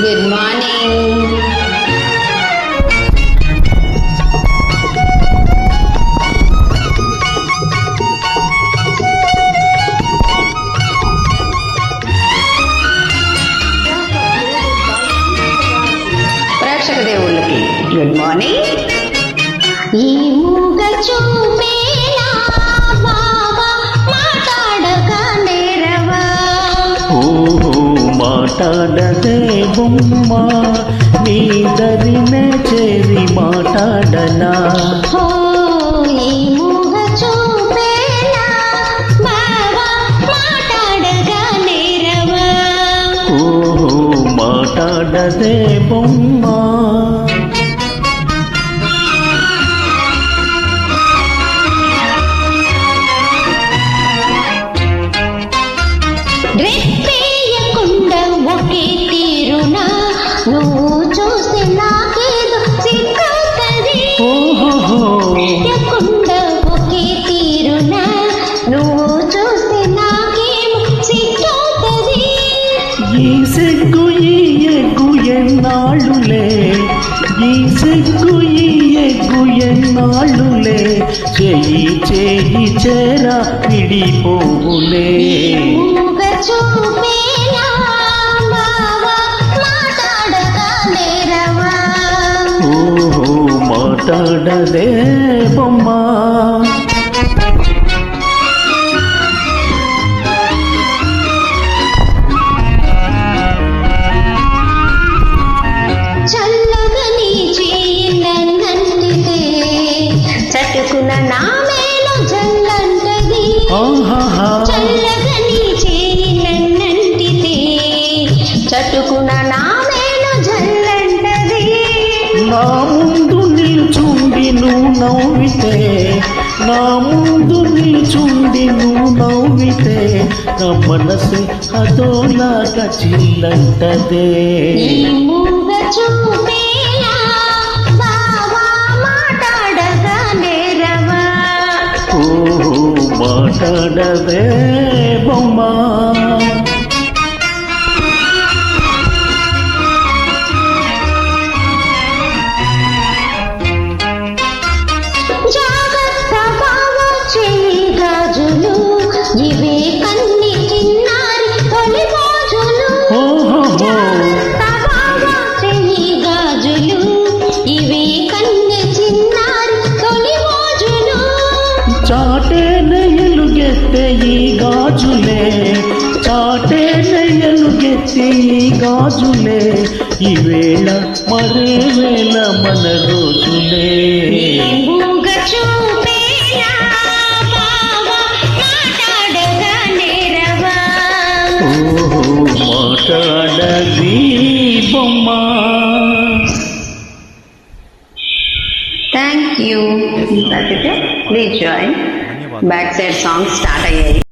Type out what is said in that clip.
Good morning. ప్రేక్షక దేవుళ్ళకి good morning. ఈ మూగ చూపేలా బాబా మాట్లాడక నేరవా. ఓహో మాట్లాడదే బొమ్మ, నీ దరినే చేరి మాట్లాడనా. ఓ ఈ మూగ చూపేలా బాబా మాట్లాడక నేరవా. ఓహో మాట్లాడదే బొమ్మ. రెప్పేయకుండా ఒకే తీరునా నువ్వు చూస్తే నాకేదో సిగ్గుతుంది. రెప్పేయకుండా ఒకే తీరునా నువ్వు చూస్తే నాకేమో సిగ్గుతుంది. ఈ సిగ్గు ఈ ఎగ్గు ఎన్నాళ్ళులే, ఈ సిగ్గు ఈ ఎగ్గు ఎన్నాళ్ళులే, చెయ్యి చేయి చేరా విడిపోవులే. మూగ చూపేలా బావా మాట్లాడక నేరవా. ఓహో మాట్లాడదే బొమ్మ. చల్లగా నీ చేయి నన్నంటితే చటుకున నా మేలు జల్లంటది. ఆహాహా చల్లగా నీ చేయి నన్నంటితే చటుకున నా మేలు జల్లంటది. నా ముందు నిల్చుండి నువ్వు నవ్వితే, నా ముందు నిల్చుండి నువ్వు నవ్వితే, నా మనసు అదోలాగా చిల్లంటదే. ఈ మూగ చూపేలా బావా మాట్లాడక నేరవా. ఓహో మాట్లాడదే బొమ్మ. జాగ్రత్త బావా చెయ్యి గాజులు ఇవే కన్ని చిన్నారి తొలి గాజులు. జాగ్రత్త బావా చెయ్యి గాజులు ఇవే కన్ని చిన్నారి తొలి గాజులు. చాటే నెయ్యలుగెత్తే ఈ గాజులే, చాటే నెయ్యలుగెత్తే ఈ గాజులే, ఈ వేళ మరే వేళ మన రోజులే. మూగ చూపేలా బావా మాట్లాడక నేరవా. ఓహో మాట్లాడది బొమ్మ. Thank you. Please join. Back side songs start అయ్యాయి.